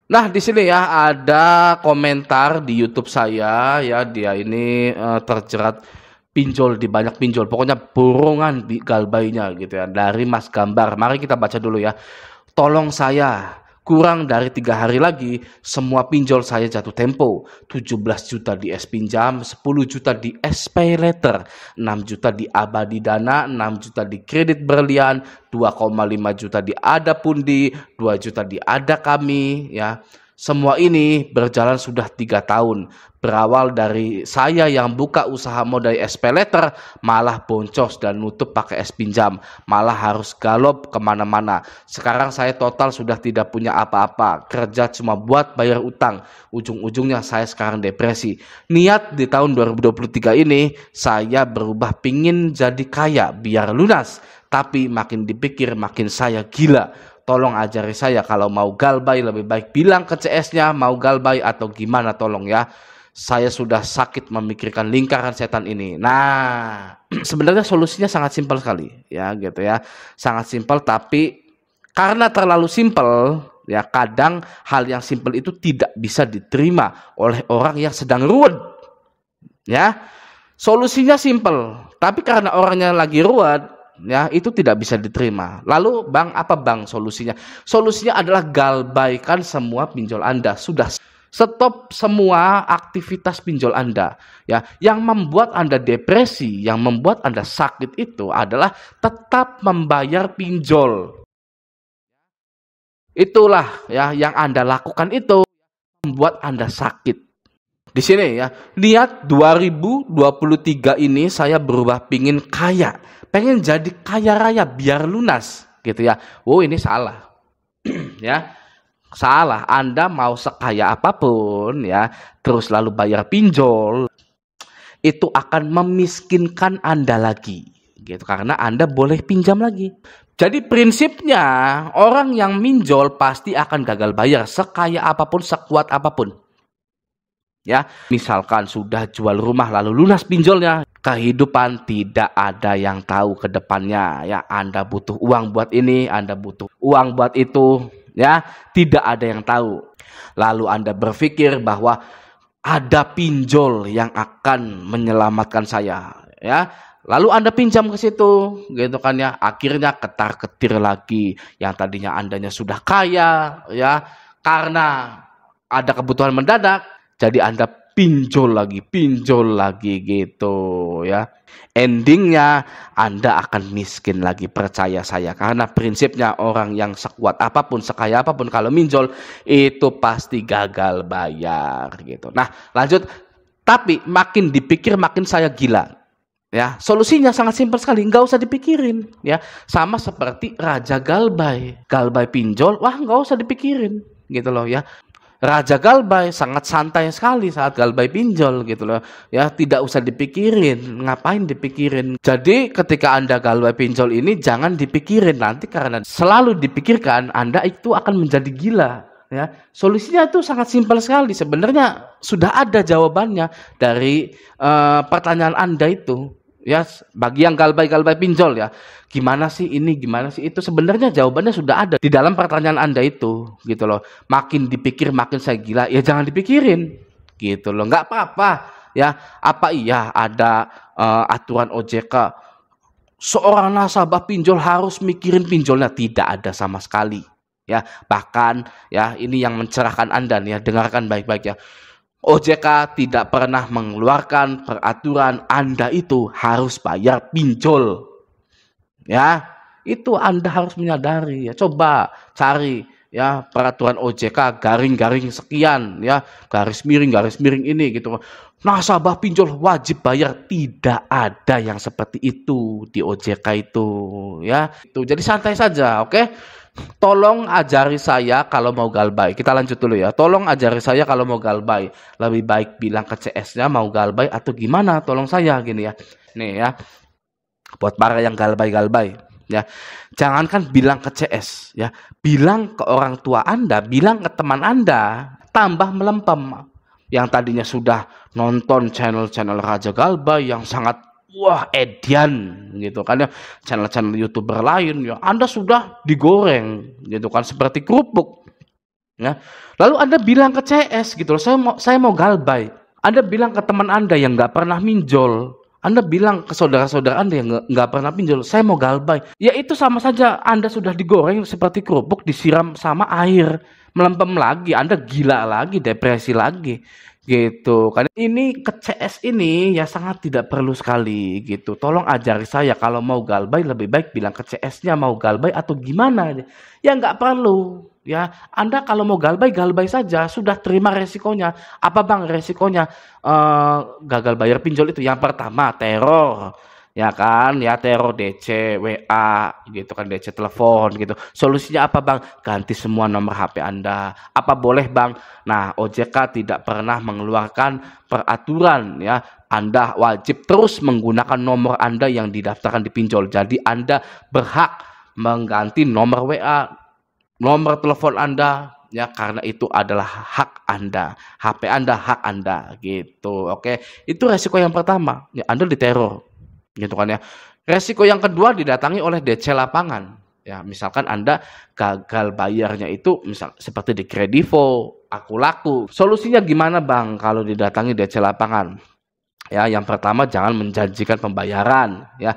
Nah, di sini ya ada komentar di YouTube saya ya, dia ini terjerat pinjol di banyak pinjol. Pokoknya borongan galbainya gitu ya dari Mas Gambar. Mari kita baca dulu ya. Tolong saya, kurang dari 3 hari lagi semua pinjol saya jatuh tempo. 17 juta di es pinjam, 10 juta di es pay letter, 6 juta di abadi dana, 6 juta di kredit berlian, 2,5 juta di ada pundi, 2 juta di ada kami ya. Semua ini berjalan sudah 3 tahun. Berawal dari saya yang buka usaha modal es pay letter, malah boncos dan nutup pakai es pinjam. Malah harus galop kemana-mana. Sekarang saya total sudah tidak punya apa-apa. Kerja cuma buat bayar utang. Ujung-ujungnya saya sekarang depresi. Niat di tahun 2023 ini, saya berubah pingin jadi kaya biar lunas. Tapi makin dipikir makin saya gila. Tolong ajari saya kalau mau galbay lebih baik bilang ke CS-nya mau galbay atau gimana, tolong ya. Saya sudah sakit memikirkan lingkaran setan ini. Nah, sebenarnya solusinya sangat simpel sekali ya gitu ya. Sangat simpel, tapi karena terlalu simpel ya, kadang hal yang simpel itu tidak bisa diterima oleh orang yang sedang ruwet. Ya. Solusinya simpel, tapi karena orangnya lagi ruwet ya, itu tidak bisa diterima. Lalu Bang, apa Bang solusinya? Solusinya adalah galbaikan semua pinjol Anda. Sudah, stop semua aktivitas pinjol Anda ya. Yang membuat Anda depresi, yang membuat Anda sakit itu adalah tetap membayar pinjol. Itulah ya yang Anda lakukan, itu membuat Anda sakit. Di sini ya, lihat 2023 ini saya berubah pingin kaya. Pengen jadi kaya raya biar lunas gitu ya. Oh, ini salah. Ya. Salah. Anda mau sekaya apapun ya, terus lalu bayar pinjol, itu akan memiskinkan Anda lagi. Gitu, karena Anda boleh pinjam lagi. Jadi prinsipnya orang yang minjol pasti akan gagal bayar sekaya apapun, sekuat apapun. Ya, misalkan sudah jual rumah lalu lunas pinjolnya, kehidupan tidak ada yang tahu ke depannya ya. Anda butuh uang buat ini, Anda butuh uang buat itu ya, tidak ada yang tahu. Lalu Anda berpikir bahwa ada pinjol yang akan menyelamatkan saya ya. Lalu Anda pinjam ke situ gitu kan ya. Akhirnya ketar-ketir lagi. Yang tadinya Andanya sudah kaya ya, karena ada kebutuhan mendadak, jadi Anda pinjol lagi gitu ya. Endingnya Anda akan miskin lagi, percaya saya. Karena prinsipnya orang yang sekuat apapun, sekaya apapun, kalau minjol itu pasti gagal bayar gitu. Nah, lanjut. Tapi makin dipikir makin saya gila. Ya, solusinya sangat simpel sekali, nggak usah dipikirin ya. Sama seperti Raja Galbay. Galbay pinjol, wah nggak usah dipikirin gitu loh ya. Raja Galbay sangat santai sekali saat galbay pinjol gitu loh ya, tidak usah dipikirin, ngapain dipikirin. Jadi ketika Anda galbay pinjol ini jangan dipikirin, nanti karena selalu dipikirkan Anda itu akan menjadi gila ya. Solusinya itu sangat simpel sekali, sebenarnya sudah ada jawabannya dari pertanyaan Anda itu ya. Bagi yang galbay pinjol ya, gimana sih ini, gimana sih itu, sebenarnya jawabannya sudah ada di dalam pertanyaan Anda itu gitu loh. Makin dipikir makin saya gila, ya jangan dipikirin gitu loh. Nggak apa-apa ya. Apa iya ada aturan OJK seorang nasabah pinjol harus mikirin pinjolnya? Tidak ada sama sekali ya. Bahkan ya, ini yang mencerahkan Anda nih ya, dengarkan baik-baik ya. OJK tidak pernah mengeluarkan peraturan Anda itu harus bayar pinjol. Ya, itu Anda harus menyadari ya. Coba cari ya peraturan OJK garing-garing sekian ya, garis miring ini gitu. Nasabah pinjol wajib bayar, tidak ada yang seperti itu di OJK itu ya. Itu jadi santai saja, oke? Tolong ajari saya kalau mau galbay. Kita lanjut dulu ya. Tolong ajari saya kalau mau galbay. Lebih baik bilang ke CS-nya mau galbay atau gimana? Tolong saya gini ya. Nih ya. Buat para yang galbay ya. Jangankan bilang ke CS ya. Bilang ke orang tua Anda, bilang ke teman Anda, tambah melempem. Yang tadinya sudah nonton channel-channel Raja Galbay yang sangat wah edian gitu kan ya, channel-channel YouTuber lain ya, Anda sudah digoreng gitu kan seperti kerupuk Ya. Lalu Anda bilang ke CS gitu loh, saya mau galbay. Anda bilang ke teman Anda yang nggak pernah minjol, Anda bilang ke saudara-saudara Anda yang nggak pernah pinjol, saya mau galbay. Ya itu sama saja Anda sudah digoreng seperti kerupuk disiram sama air. Melempem lagi, Anda gila lagi, depresi lagi. Gitu. Karena ini ke CS ini ya sangat tidak perlu sekali gitu. Tolong ajari saya kalau mau galbay lebih baik bilang ke CS-nya mau galbay atau gimana. Ya nggak perlu. Ya, Anda kalau mau galbay, galbay saja. Sudah terima resikonya. Apa bang resikonya? Gagal bayar pinjol itu yang pertama teror, ya kan? Ya teror DC, WA, gitu kan, DC telepon, gitu. Solusinya apa bang? Ganti semua nomor HP Anda. Apa boleh bang? Nah, OJK tidak pernah mengeluarkan peraturan, ya. Anda wajib terus menggunakan nomor Anda yang didaftarkan di pinjol. Jadi Anda berhak mengganti nomor WA, nomor telepon Anda, ya karena itu adalah hak Anda, HP Anda hak Anda gitu. Oke, itu resiko yang pertama, ya Anda diteror gitu kan ya. Resiko yang kedua didatangi oleh DC lapangan. Ya, misalkan Anda gagal bayarnya itu misal seperti di Kredivo, Aku Laku. Solusinya gimana Bang kalau didatangi DC lapangan? Ya, yang pertama jangan menjanjikan pembayaran, ya.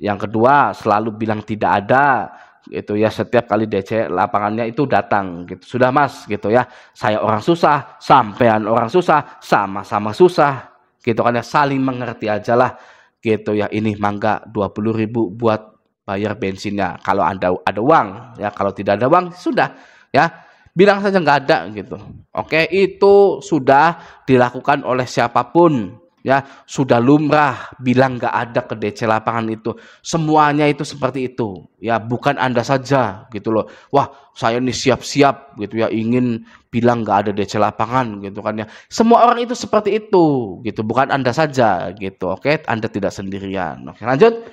Yang kedua selalu bilang tidak ada gitu ya, setiap kali DC lapangannya itu datang gitu. Sudah Mas gitu ya. Saya orang susah, sampean orang susah, sama-sama susah gitu kan ya, saling mengerti aja lah gitu ya. Ini mangga 20.000 buat bayar bensinnya kalau Anda ada uang ya, kalau tidak ada uang sudah ya. Bilang saja nggak ada gitu. Oke, itu sudah dilakukan oleh siapapun. Ya, sudah lumrah bilang nggak ada ke DC lapangan itu. Semuanya itu seperti itu. Ya, bukan Anda saja gitu loh. Wah, saya nih siap-siap gitu ya ingin bilang nggak ada DC lapangan gitu kan ya. Semua orang itu seperti itu gitu, bukan Anda saja gitu. Oke, Anda tidak sendirian. Oke, lanjut.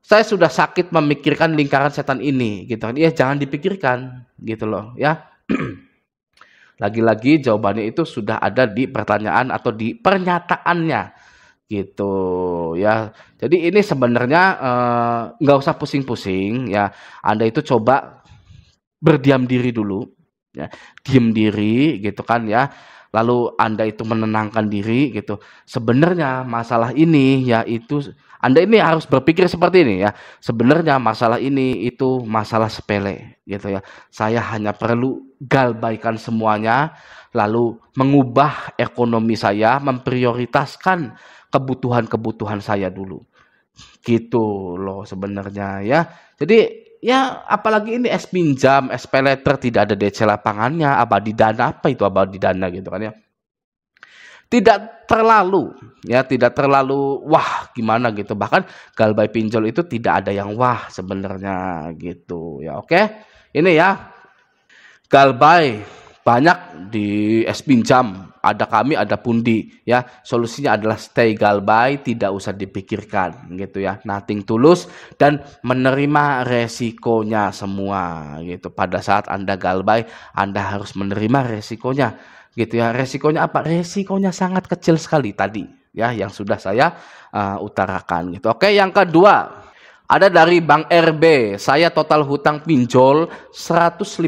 Saya sudah sakit memikirkan lingkaran setan ini gitu kan. Ya, jangan dipikirkan gitu loh ya. Lagi-lagi jawabannya itu sudah ada di pertanyaan atau di pernyataannya gitu ya. Jadi ini sebenarnya nggak usah pusing-pusing ya. Anda itu coba berdiam diri dulu ya. Diam diri gitu kan ya. Lalu Anda itu menenangkan diri gitu. Sebenarnya masalah ini ya itu Anda ini harus berpikir seperti ini ya. Sebenarnya masalah ini itu masalah sepele gitu ya. Saya hanya perlu galbaikan semuanya, lalu mengubah ekonomi saya, memprioritaskan kebutuhan-kebutuhan saya dulu. Gitu loh sebenarnya ya. Jadi ya apalagi ini es pinjam, es paylater tidak ada DC lapangannya, abadi dana apa itu abadi dana gitu kan ya. Tidak terlalu ya, tidak terlalu wah gimana gitu. Bahkan galbay pinjol itu tidak ada yang wah sebenarnya gitu ya. Oke. Ini ya galbay banyak di es pinjam, ada kami, ada pundi ya. Solusinya adalah stay galbay, tidak usah dipikirkan gitu ya. Nothing tulus dan menerima resikonya semua gitu. Pada saat Anda galbay, Anda harus menerima resikonya gitu ya. Resikonya apa? Resikonya sangat kecil sekali tadi ya yang sudah saya utarakan gitu. Oke, yang kedua ada dari Bank RB, saya total hutang pinjol 150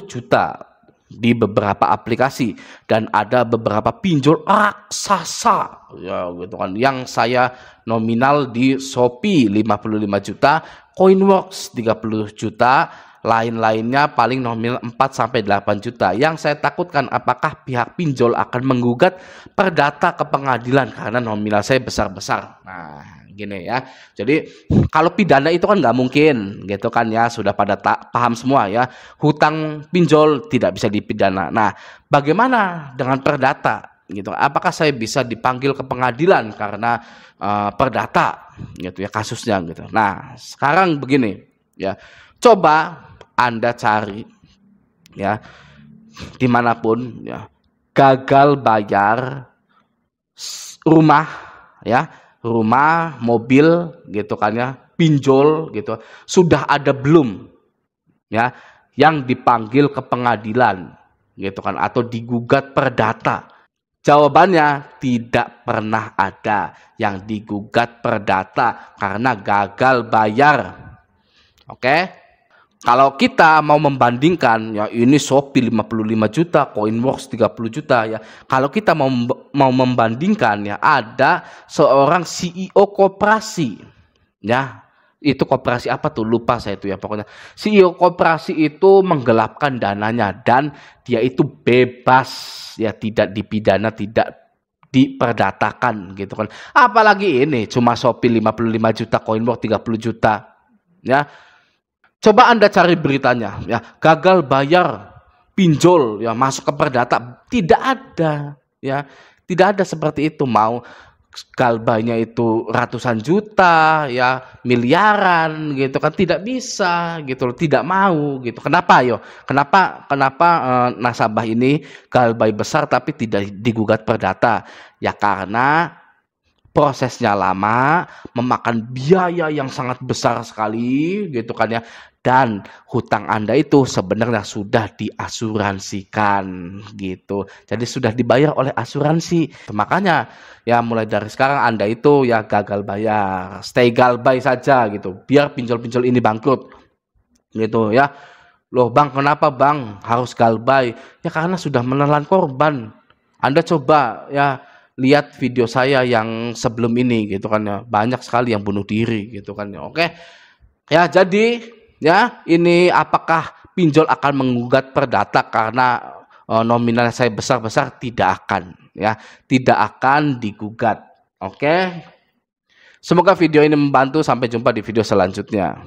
juta di beberapa aplikasi dan ada beberapa pinjol raksasa ya gitu kan yang saya nominal di Shopee 55 juta, Coinworks 30 juta, lain-lainnya paling nominal 4 sampai 8 juta. Yang saya takutkan apakah pihak pinjol akan menggugat perdata ke pengadilan karena nominal saya besar-besar. Nah, gini ya. Jadi kalau pidana itu kan nggak mungkin gitu kan ya, sudah pada paham semua ya. Hutang pinjol tidak bisa dipidana. Nah, bagaimana dengan perdata gitu? Apakah saya bisa dipanggil ke pengadilan karena perdata gitu ya kasusnya gitu. Nah, sekarang begini ya. Coba Anda cari ya dimanapun ya gagal bayar rumah ya, rumah, mobil gitu kan ya, pinjol gitu. Sudah ada belum ya yang dipanggil ke pengadilan gitu kan atau digugat perdata? Jawabannya tidak pernah ada yang digugat perdata karena gagal bayar. Oke? Kalau kita mau membandingkan, ya ini Shopee 55 juta, Coinworks 30 juta ya. Kalau kita mau membandingkan, ya ada seorang CEO koperasi, ya itu koperasi apa tuh, lupa saya itu ya, pokoknya CEO koperasi itu menggelapkan dananya dan dia itu bebas, ya tidak dipidana, tidak diperdatakan gitu kan. Apalagi ini cuma Shopee 55 juta, Coinworks 30 juta ya. Coba Anda cari beritanya, ya gagal bayar pinjol, ya masuk ke perdata, tidak ada, ya tidak ada seperti itu. Mau galbainya itu ratusan juta, ya miliaran, gitu kan, tidak bisa, gitu loh, tidak mau, gitu. Kenapa yo? Kenapa nasabah ini galbai besar tapi tidak digugat perdata? Ya karena prosesnya lama, memakan biaya yang sangat besar sekali, gitu kan ya. Dan hutang Anda itu sebenarnya sudah diasuransikan, gitu. Jadi sudah dibayar oleh asuransi. Makanya ya mulai dari sekarang Anda itu ya gagal bayar, stay galbay saja gitu. Biar pinjol-pinjol ini bangkrut, gitu ya. Loh Bang, kenapa Bang harus galbay? Ya karena sudah menelan korban. Anda coba ya lihat video saya yang sebelum ini gitu kan ya, banyak sekali yang bunuh diri gitu kan ya. Oke. Ya, jadi ya ini apakah pinjol akan menggugat perdata karena nominal saya besar-besar? Tidak akan ya, tidak akan digugat. Oke. Semoga video ini membantu, sampai jumpa di video selanjutnya.